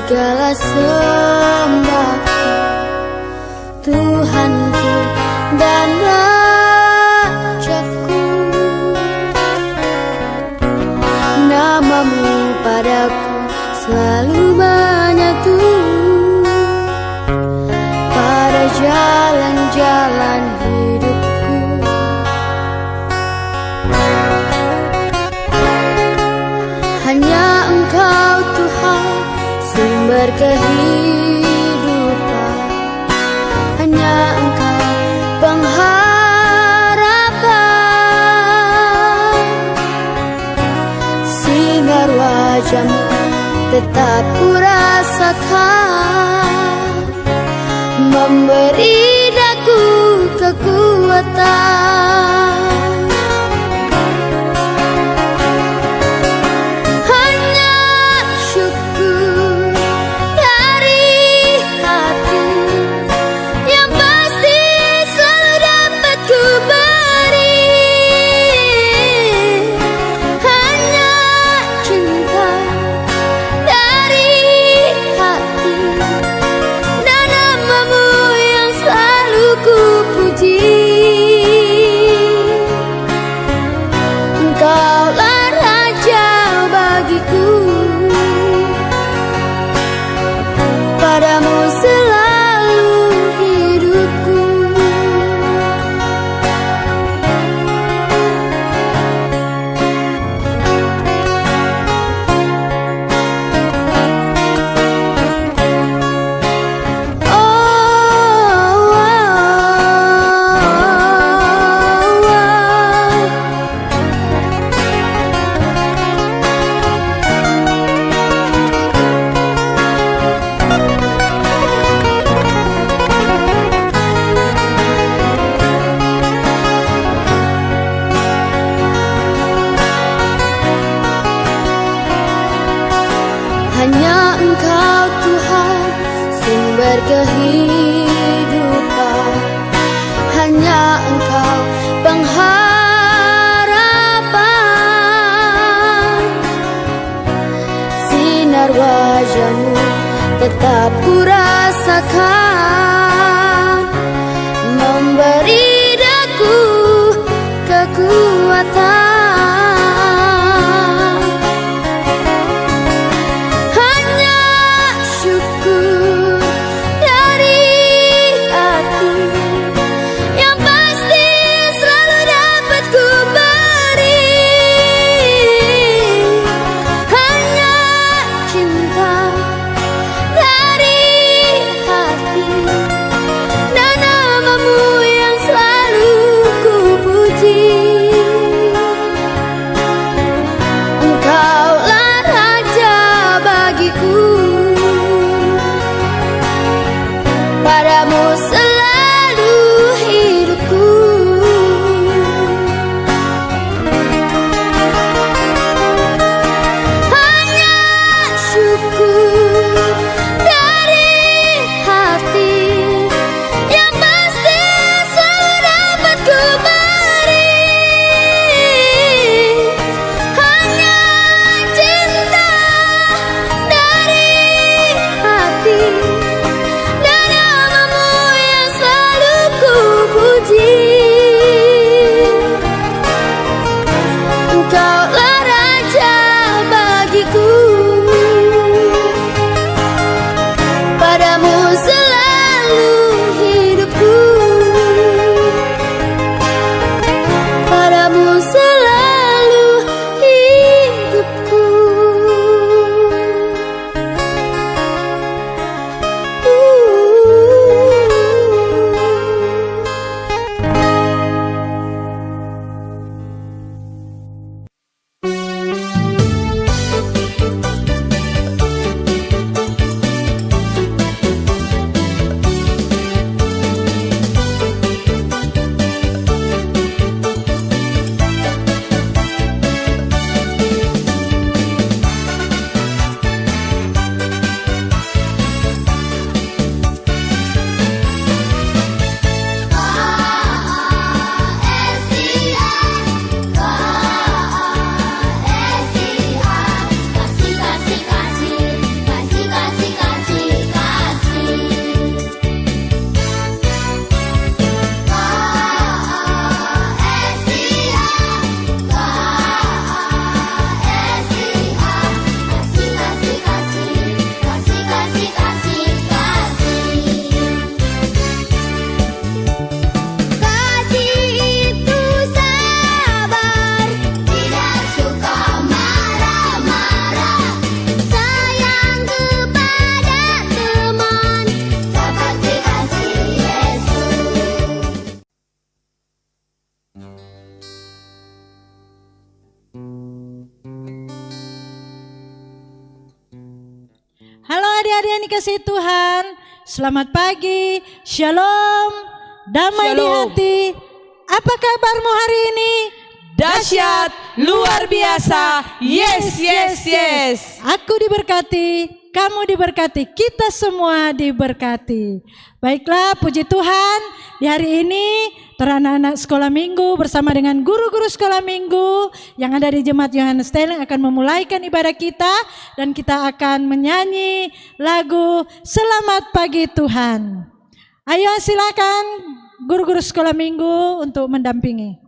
segala sembah Tuhanku dan Rajaku. Namamu padaku selalu menyatu pada jalan-jalan hidupku. Hanya Engkau Tuhan sumber kehidupan, hanya Engkau pengharapan. Sinar wajah-Mu tetap ku rasakan, memberi daku kekuatan. Padamu selalu hidupku. Hanya Engkau Tuhan sumber kehidupan, hanya Engkau pengharapan. Sinar wajah-Mu tetap ku rasakan, memberi daku kekuatan. adik-adik yang dikasihi Tuhan, selamat pagi, shalom, damai di hati. Apa kabarmu hari ini? Dahsyat, luar biasa, yes, yes, yes. Aku diberkati, kamu diberkati, kita semua diberkati. Baiklah, puji Tuhan, di hari ini anak-anak sekolah minggu bersama dengan guru-guru sekolah minggu yang ada di Jemaat Yohanes Teleng akan memulaikan ibadah kita, dan kita akan menyanyi lagu Selamat Pagi Tuhan. Ayo silakan guru-guru sekolah minggu untuk mendampingi.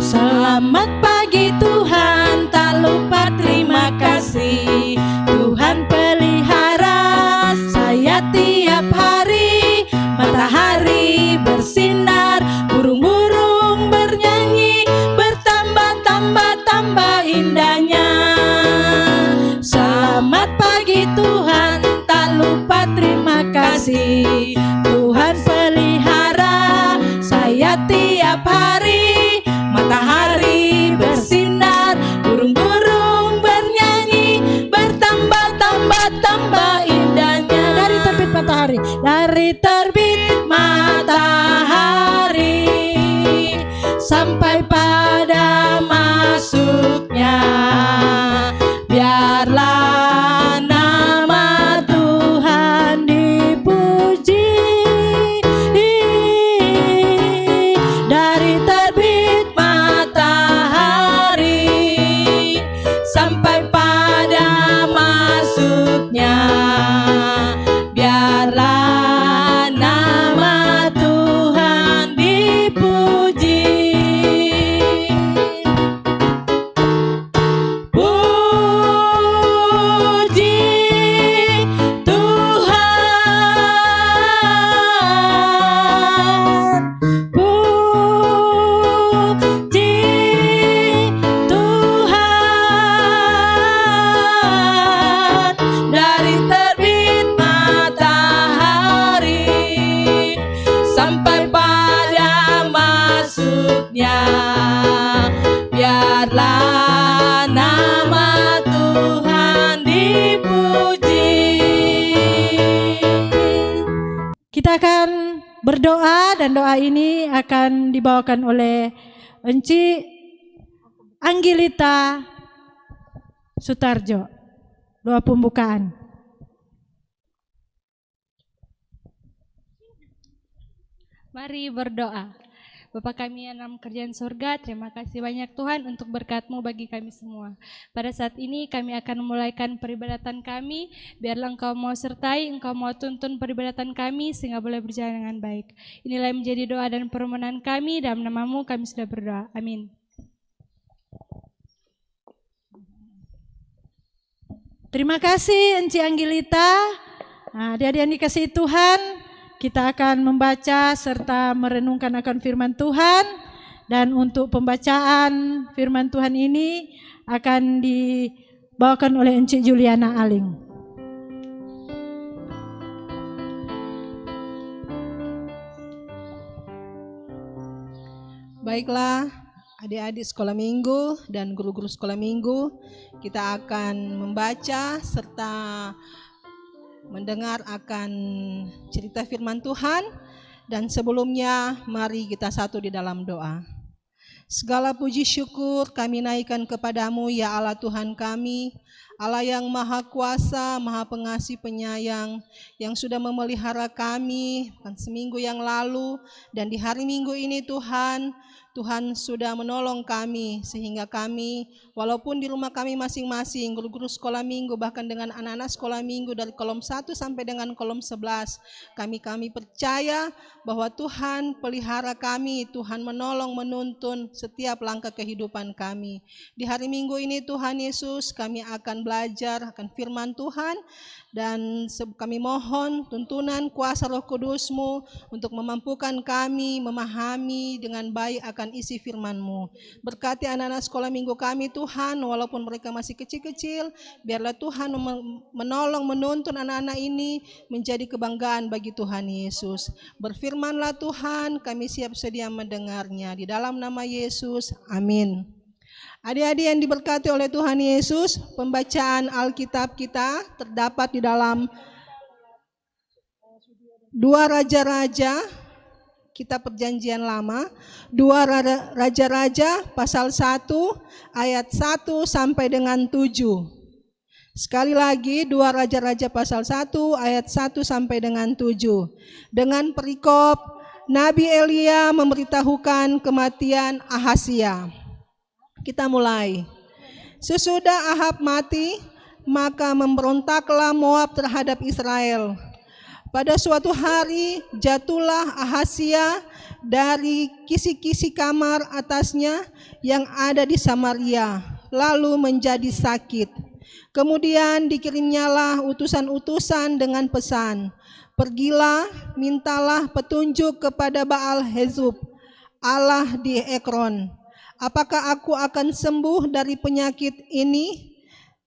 Selamat pagi Tuhan, tak lupa terima kasih. Tuhan pelihara saya tiap hari. Matahari bersinar, burung-burung bernyanyi, bertambah-tambah indahnya. Selamat pagi Tuhan, tak lupa terima kasih. Tuhan pelihara saya tiap hari. Matahari bersinar, burung-burung bernyanyi, bertambah-tambah indahnya. Dari terbit matahari, dari terbit matahari sampai pada masuknya, biarlah nama Tuhan dipuji. Dari terbit matahari sampai pada masuknya, biarlah nama Tuhan dipuji. Puji Tuhan, puji Tuhan. Dari terbit matahari sampai pada masuknya, biarlah nama Tuhan dipuji. Kita akan berdoa, dan doa ini akan dibawakan oleh Enci Anggilita Sutarjo. Doa pembukaan. Mari berdoa. Bapa kami yang dalam kerjaan surga, terima kasih banyak Tuhan untuk berkat-Mu bagi kami semua. Pada saat ini kami akan memulaikan peribadatan kami, biarlah Engkau mau sertai, Engkau mau tuntun peribadatan kami sehingga boleh berjalan dengan baik. Inilah yang menjadi doa dan permohonan kami, dalam nama-Mu kami sudah berdoa. Amin. Terima kasih Enci Anggilita. Nah, adik-adik yang dikasihi Tuhan, kita akan membaca serta merenungkan akan firman Tuhan. Dan untuk pembacaan firman Tuhan ini akan dibawakan oleh Enci Juliana Aling. Baiklah, adik-adik sekolah minggu dan guru-guru sekolah minggu, kita akan membaca serta mendengar akan cerita firman Tuhan. Dan sebelumnya mari kita satu di dalam doa. Segala puji syukur kami naikkan kepadamu ya Allah Tuhan kami, Allah yang maha kuasa, maha pengasih penyayang, yang sudah memelihara kami seminggu yang lalu, dan di hari Minggu ini Tuhan sudah menolong kami, sehingga kami walaupun di rumah kami masing-masing, guru-guru sekolah minggu, bahkan dengan anak-anak sekolah minggu dari kolom 1 sampai dengan kolom 11, kami percaya bahwa Tuhan pelihara kami, Tuhan menolong, menuntun setiap langkah kehidupan kami. Di hari Minggu ini Tuhan Yesus, kami akan belajar akan firman Tuhan. Dan kami mohon tuntunan kuasa Roh Kudus-Mu untuk memampukan kami memahami dengan baik akan isi firman-Mu. Berkati anak-anak sekolah minggu kami Tuhan, walaupun mereka masih kecil-kecil, biarlah Tuhan menolong menuntun anak-anak ini menjadi kebanggaan bagi Tuhan Yesus. Berfirmanlah Tuhan, kami siap sedia mendengarnya. Di dalam nama Yesus, amin. Adik-adik yang diberkati oleh Tuhan Yesus, pembacaan Alkitab kita terdapat di dalam 2 Raja-Raja, kitab Perjanjian Lama, 2 Raja-Raja pasal 1 ayat 1 sampai dengan 7. Sekali lagi 2 Raja-Raja pasal 1 ayat 1 sampai dengan 7. Dengan perikop Nabi Elia memberitahukan kematian Ahazia. Kita mulai. Sesudah Ahab mati, maka memberontaklah Moab terhadap Israel. Pada suatu hari jatuhlah Ahazia dari kisi-kisi kamar atasnya yang ada di Samaria, lalu menjadi sakit. Kemudian dikirimnyalah utusan-utusan dengan pesan, pergilah, mintalah petunjuk kepada Baal Hezub, Allah di Ekron. Apakah aku akan sembuh dari penyakit ini?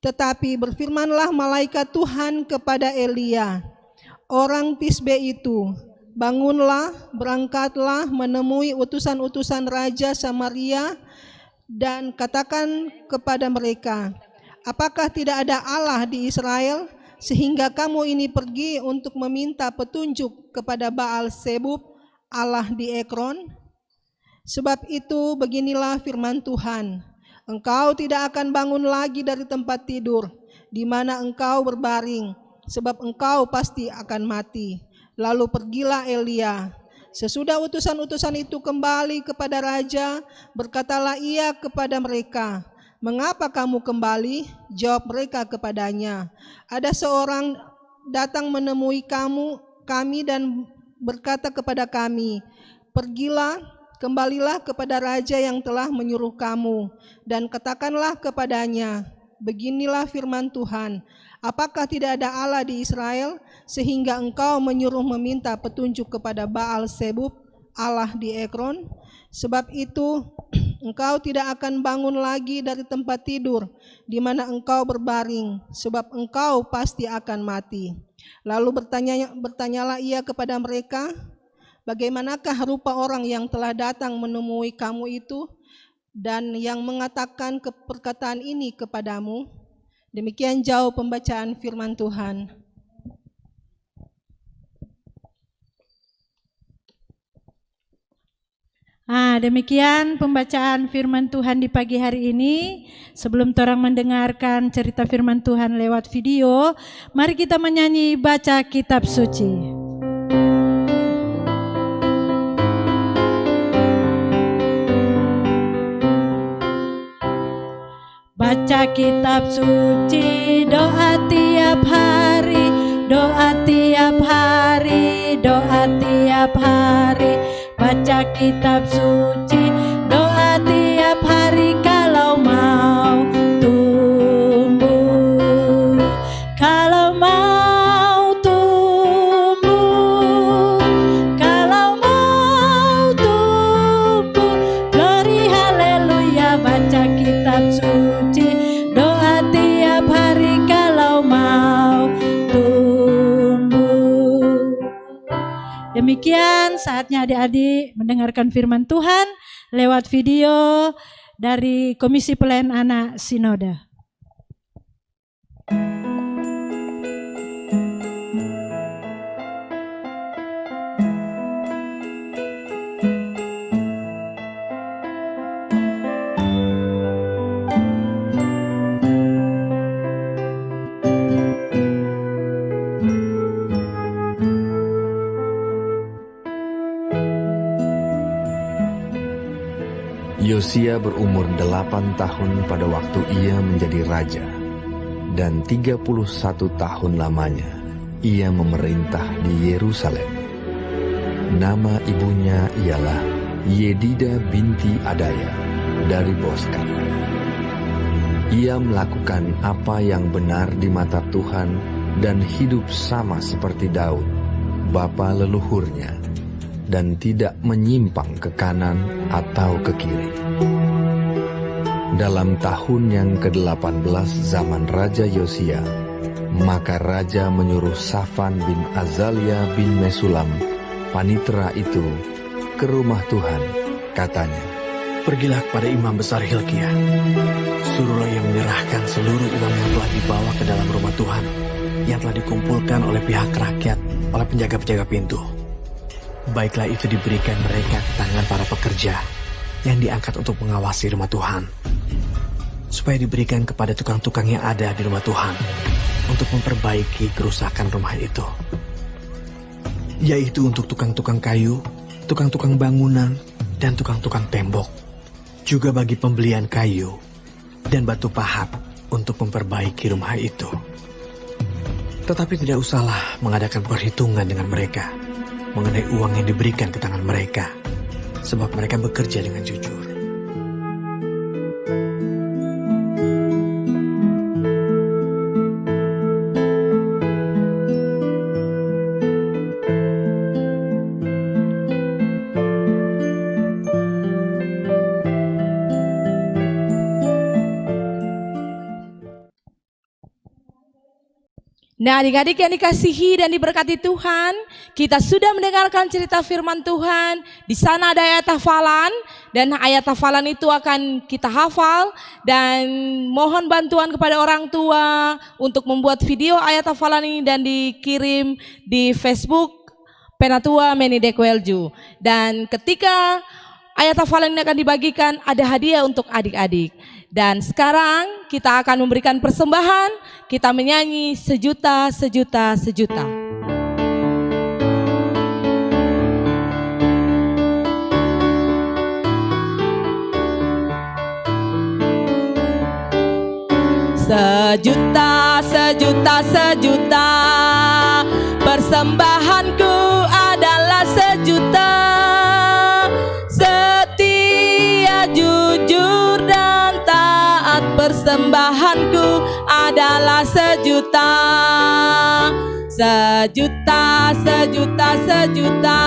Tetapi berfirmanlah malaikat Tuhan kepada Elia, orang Tisbe itu, bangunlah, berangkatlah menemui utusan-utusan Raja Samaria dan katakan kepada mereka, apakah tidak ada Allah di Israel sehingga kamu ini pergi untuk meminta petunjuk kepada Baal Zebub, Allah di Ekron? Sebab itu beginilah firman Tuhan, engkau tidak akan bangun lagi dari tempat tidur di mana engkau berbaring, sebab engkau pasti akan mati. Lalu pergilah Elia. Sesudah utusan-utusan itu kembali kepada raja, berkatalah ia kepada mereka, mengapa kamu kembali? Jawab mereka kepadanya, ada seorang datang menemui kami dan berkata kepada kami, kembalilah kepada raja yang telah menyuruh kamu, dan katakanlah kepadanya, beginilah firman Tuhan, apakah tidak ada Allah di Israel, sehingga engkau menyuruh meminta petunjuk kepada Baal Zebub, Allah di Ekron? Sebab itu, engkau tidak akan bangun lagi dari tempat tidur, di mana engkau berbaring, sebab engkau pasti akan mati. Lalu bertanyalah ia kepada mereka, bagaimanakah rupa orang yang telah datang menemui kamu itu dan yang mengatakan perkataan ini kepadamu? Demikian jauh pembacaan firman Tuhan. Demikian pembacaan firman Tuhan di pagi hari ini. Sebelum orang mendengarkan cerita firman Tuhan lewat video, mari kita menyanyi baca kitab suci. Baca kitab suci, doa tiap hari, doa tiap hari, doa tiap hari. Baca kitab suci, doa tiap hari kalau mau tumbuh, kalau mau tumbuh, kalau mau tumbuh. Glory haleluya, baca kitab suci, doa tiap hari kalau mau tumbuh. Demikian saatnya adik-adik mendengarkan firman Tuhan lewat video dari Komisi Pelayanan Anak Sinoda. Yosia berumur 8 tahun pada waktu ia menjadi raja, dan 31 tahun lamanya ia memerintah di Yerusalem. Nama ibunya ialah Yedida binti Adaya dari Boskan. Ia melakukan apa yang benar di mata Tuhan dan hidup sama seperti Daud, bapa leluhurnya, dan tidak menyimpang ke kanan atau ke kiri. Dalam tahun yang ke-18 zaman Raja Yosia, maka Raja menyuruh Safan bin Azalia bin Mesulam, panitera itu, ke rumah Tuhan. Katanya, "Pergilah kepada imam besar Hilkiah, suruhlah ia menyerahkan seluruh uang yang telah dibawa ke dalam rumah Tuhan, yang telah dikumpulkan oleh pihak rakyat, oleh penjaga-penjaga pintu. Baiklah itu diberikan mereka ke tangan para pekerja yang diangkat untuk mengawasi rumah Tuhan, supaya diberikan kepada tukang-tukang yang ada di rumah Tuhan untuk memperbaiki kerusakan rumah itu, yaitu untuk tukang-tukang kayu, tukang-tukang bangunan, dan tukang-tukang tembok, juga bagi pembelian kayu dan batu pahat untuk memperbaiki rumah itu. Tetapi tidak usahlah mengadakan perhitungan dengan mereka mengenai uang yang diberikan ke tangan mereka, sebab mereka bekerja dengan jujur." Nah, adik-adik yang dikasihi dan diberkati Tuhan, kita sudah mendengarkan cerita firman Tuhan. Di sana ada ayat hafalan, dan ayat hafalan itu akan kita hafal, dan mohon bantuan kepada orang tua untuk membuat video ayat hafalan ini dan dikirim di Facebook Penatua Meni Dekwelju. Dan ketika ayat hafalan ini akan dibagikan, ada hadiah untuk adik-adik. Dan sekarang kita akan memberikan persembahan, kita menyanyi sejuta, sejuta, sejuta. Sejuta, sejuta, sejuta, persembahanku adalah sejuta. Setia, jujur, dan taat, persembahanku adalah sejuta. Sejuta, sejuta, sejuta,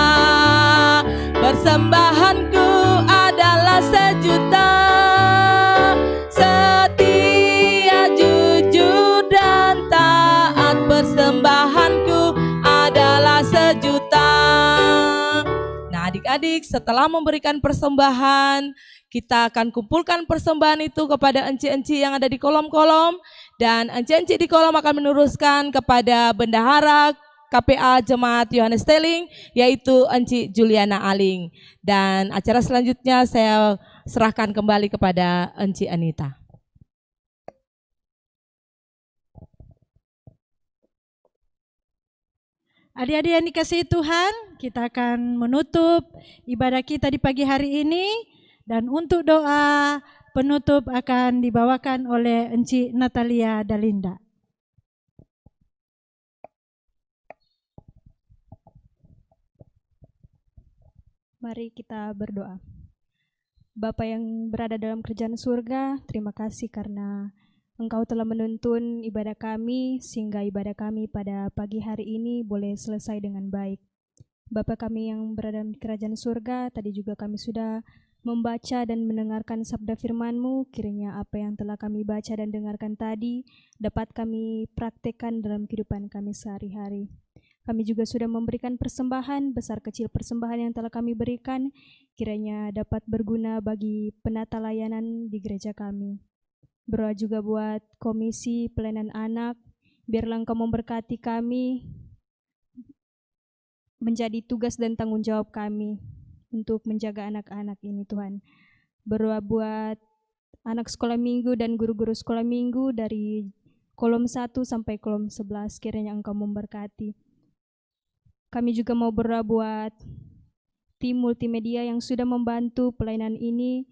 persembahanku adalah sejuta. Setia, jujur, dan taat, persembahanku adalah sejuta. Nah, adik-adik, setelah memberikan persembahan, kita akan kumpulkan persembahan itu kepada enci-enci yang ada di kolom-kolom, dan enci-enci di kolom akan meneruskan kepada bendahara KPA Jemaat Yohanes Teling, yaitu Enci Juliana Aling. Dan acara selanjutnya saya serahkan kembali kepada Enci Anita. Adik-adik yang dikasihi Tuhan, kita akan menutup ibadah kita di pagi hari ini, dan untuk doa penutup akan dibawakan oleh Enci Natalia Dalinda. Mari kita berdoa. Bapa yang berada dalam kerajaan surga, terima kasih karena Engkau telah menuntun ibadah kami, sehingga ibadah kami pada pagi hari ini boleh selesai dengan baik. Bapa kami yang berada di kerajaan surga, tadi juga kami sudah membaca dan mendengarkan sabda firman-Mu, kiranya apa yang telah kami baca dan dengarkan tadi dapat kami praktekkan dalam kehidupan kami sehari-hari. Kami juga sudah memberikan persembahan, besar kecil persembahan yang telah kami berikan, kiranya dapat berguna bagi penata layanan di gereja kami. Berdoa juga buat komisi pelayanan anak, biarlah Engkau memberkati kami menjadi tugas dan tanggung jawab kami untuk menjaga anak-anak ini, Tuhan. Berdoa buat anak sekolah minggu dan guru-guru sekolah minggu dari kolom 1 sampai kolom 11, kiranya Engkau memberkati. Kami juga mau berdoa buat tim multimedia yang sudah membantu pelayanan ini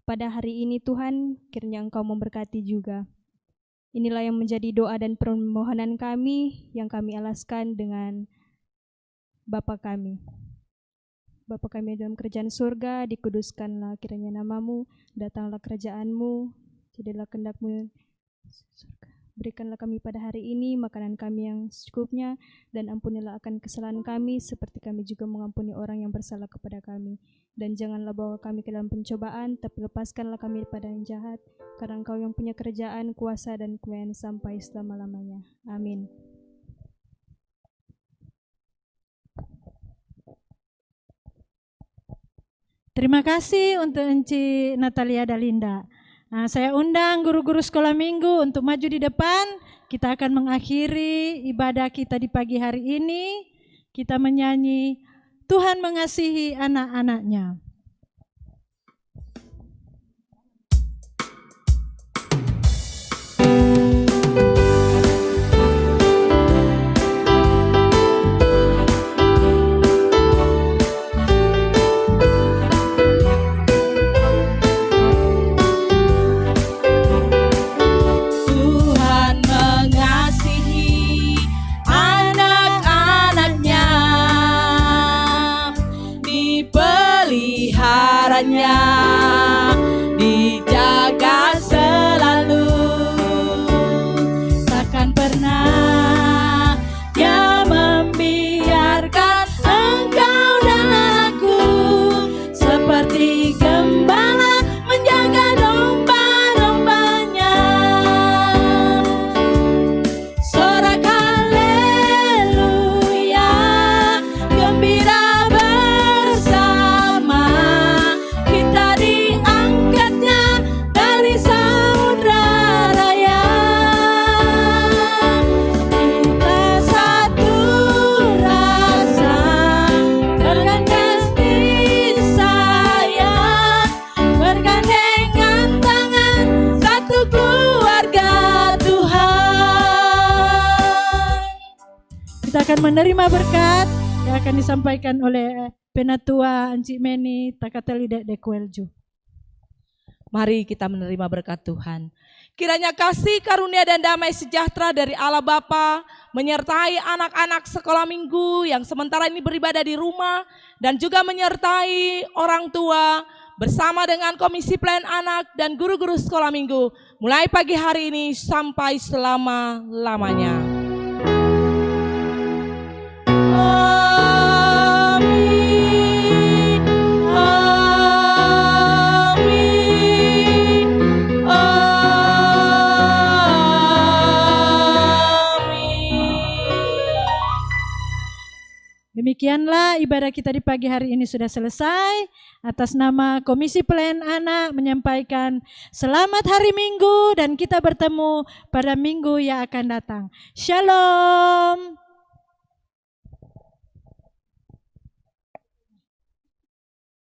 pada hari ini, Tuhan, kiranya Engkau memberkati juga. Inilah yang menjadi doa dan permohonan kami yang kami alaskan dengan Bapa kami. Bapa kami dalam kerajaan surga, dikuduskanlah kiranya nama-Mu, datanglah kerajaan-Mu, jadilah kehendak-Mu. Berikanlah kami pada hari ini makanan kami yang secukupnya, dan ampunilah akan kesalahan kami seperti kami juga mengampuni orang yang bersalah kepada kami. Dan janganlah bawa kami ke dalam pencobaan, tapi lepaskanlah kami pada yang jahat, karena Engkau yang punya kerajaan, kuasa, dan kemuliaan sampai selama-lamanya. Amin. Terima kasih untuk Enci Natalia Dalinda. Nah, saya undang guru-guru sekolah minggu untuk maju di depan. Kita akan mengakhiri ibadah kita di pagi hari ini. Kita menyanyi Tuhan mengasihi anak-anaknya. Dijaga selalu, takkan pernah Dia membiarkan engkau dan aku seperti gembala menjaga domba-dombanya. Sorak haleluya, gembira bersama, kita diangkatnya dari samudra raya. Kita satu rasa, bergandeng sayang, bergandengan tangan, satu keluarga Tuhan. Kita akan menerima berkat yang akan disampaikan oleh Penatua Encik Meni Takateli Dek Welju. Mari kita menerima berkat Tuhan. Kiranya kasih karunia dan damai sejahtera dari Allah Bapa menyertai anak-anak sekolah minggu yang sementara ini beribadah di rumah, dan juga menyertai orang tua bersama dengan Komisi Pelayanan Anak dan guru-guru sekolah minggu mulai pagi hari ini sampai selama-lamanya. Amin. Amin. Demikianlah ibadah kita di pagi hari ini sudah selesai. Atas nama Komisi Pelayanan Anak menyampaikan selamat hari Minggu, dan kita bertemu pada minggu yang akan datang. Shalom.